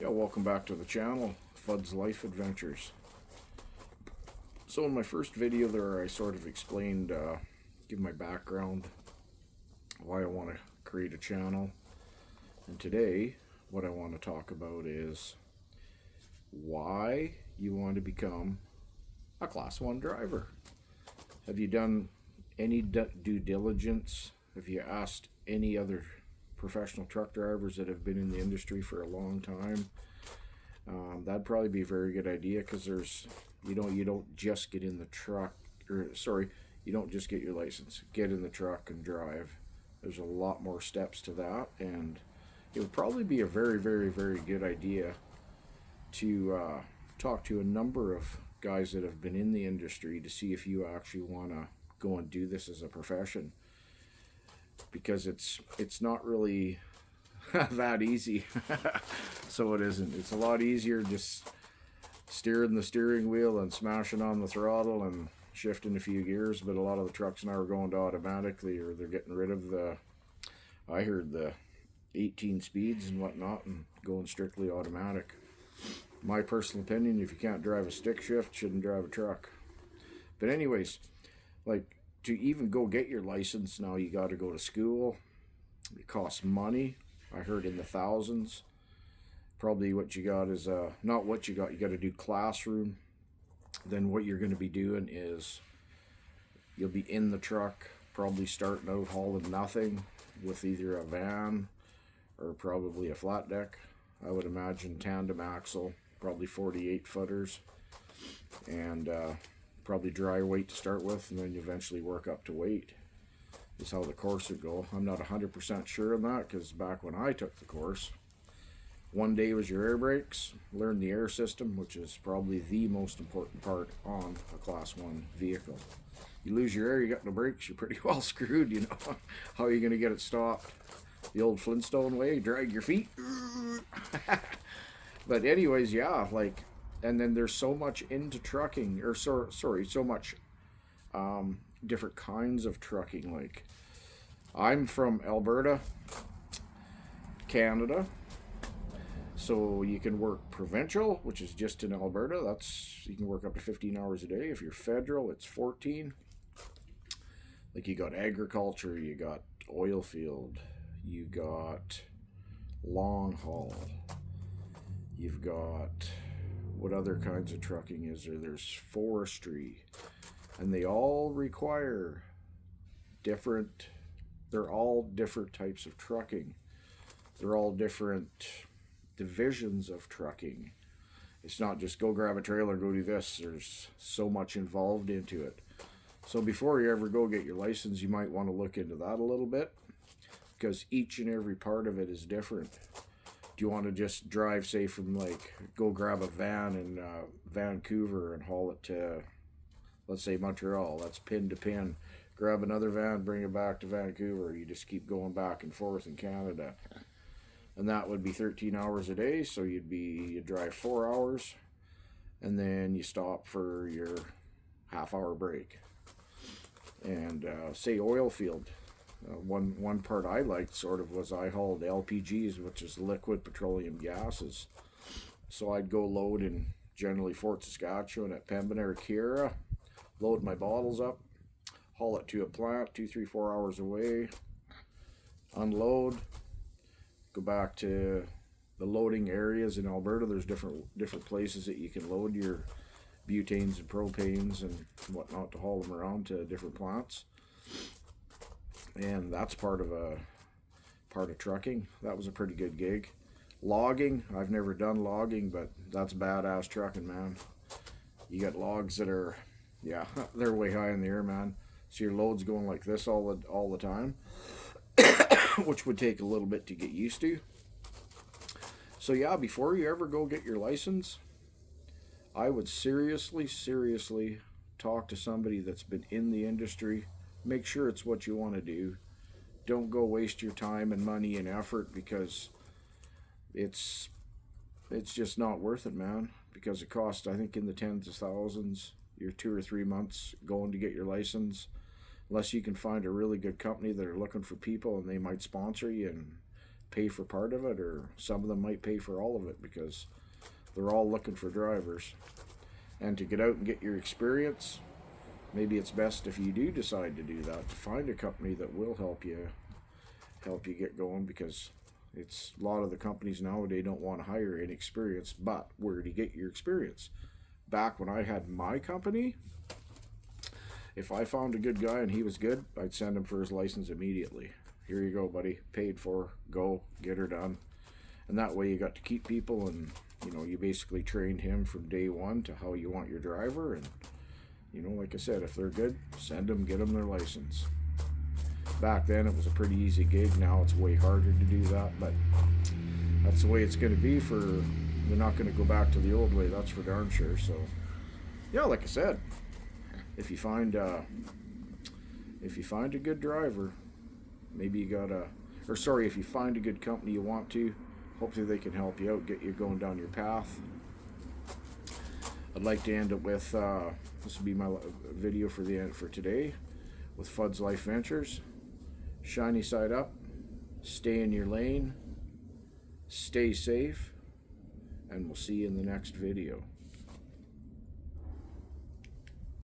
Yeah, welcome back to the channel, Fudd's Life Adventures. So in my first video there I sort of explained, give my background, why I want to create a channel. And today what I want to talk about is why you want to become a Class 1 driver. Have you done any due diligence? Have you asked any other professional truck drivers that have been in the industry for a long time? That'd probably be a very good idea, because you don't just get in the truck, or sorry, you don't just get your license, get in the truck and drive. There's a lot more steps to that, and it would probably be a very, very, very good idea to talk to a number of guys that have been in the industry to see if you actually want to go and do this as a profession, because it's not really that easy. So it isn't. It's a lot easier just steering the steering wheel and smashing on the throttle and shifting a few gears, but a lot of the trucks now are going to automatically, or they're getting rid of I heard the 18 speeds and whatnot and going strictly automatic. My personal opinion, if you can't drive a stick shift, shouldn't drive a truck. But anyways, like, to even go get your license now, you got to go to school. It costs money. I heard in the thousands. Probably what you got is not what you got to do classroom. Then what you're going to be doing is you'll be in the truck, probably starting out hauling nothing with either a van or probably a flat deck. I would imagine tandem axle, probably 48 footers, and probably dry weight to start with, and then you eventually work up to weight. Is how the course would go. I'm not 100% sure on that, because back when I took the course, one day was your air brakes, learn the air system, which is probably the most important part on a Class 1 vehicle. You lose your air, you got no brakes, you're pretty well screwed, you know. How are you going to get it stopped? The old Flintstone way, drag your feet. But anyways, yeah, like, and then there's so much into trucking, or so much different kinds of trucking. Like, I'm from Alberta, Canada, so you can work provincial, which is just in Alberta. You can work up to 15 hours a day. If you're federal, it's 14. Like, you got agriculture, you got oil field, you got long haul, you've got, what other kinds of trucking is there? There's forestry, and they all require they're all different types of trucking. They're all different divisions of trucking. It's not just go grab a trailer, go do this. There's so much involved into it. So before you ever go get your license, you might want to look into that a little bit, because each and every part of it is different. Do you want to just drive, say, from, like, go grab a van in Vancouver and haul it to, let's say, Montreal? That's pin to pin. Grab another van, bring it back to Vancouver. You just keep going back and forth in Canada. And that would be 13 hours a day, so you drive 4 hours, and then you stop for your half-hour break. And say oil field. One part I liked sort of was I hauled LPGs, which is liquid petroleum gases. So I'd go load in generally Fort Saskatchewan at Pembina or Kira, load my bottles up, haul it to a plant 2, 3, 4 hours away, unload, go back to the loading areas in Alberta. There's different places that you can load your butanes and propanes and whatnot to haul them around to different plants. And that's part of trucking. That was a pretty good gig. Logging, I've never done logging, but that's badass trucking, man. You got logs that are, yeah, they're way high in the air, man. So your load's going like this all the time, which would take a little bit to get used to. So yeah, before you ever go get your license, I would seriously talk to somebody that's been in the industry. Make sure it's what you want to do. Don't go waste your time and money and effort, because it's just not worth it, man. Because it costs, I think, in the tens of thousands. You're 2 or 3 months going to get your license, unless you can find a really good company that are looking for people and they might sponsor you and pay for part of it, or some of them might pay for all of it, because they're all looking for drivers. And to get out and get your experience, maybe it's best, if you do decide to do that, to find a company that will help you get going, because it's a lot of the companies nowadays don't want to hire inexperienced. But where do you get your experience? Back when I had my company, if I found a good guy and he was good, I'd send him for his license immediately. Here you go, buddy, paid for, go get her done. And that way you got to keep people, and you know, you basically trained him from day one to how you want your driver. And you know, like I said, if they're good, send them, get them their license. Back then it was a pretty easy gig. Now it's way harder to do that, but that's the way it's going to be. They're not going to go back to the old way, that's for darn sure. So yeah, like I said, if you find a good driver, maybe if you find a good company you want to, hopefully they can help you out, get you going down your path. I'd like to end it with this will be my video for today, with Fudd's Life Ventures. Shiny side up, stay in your lane, stay safe, and we'll see you in the next video.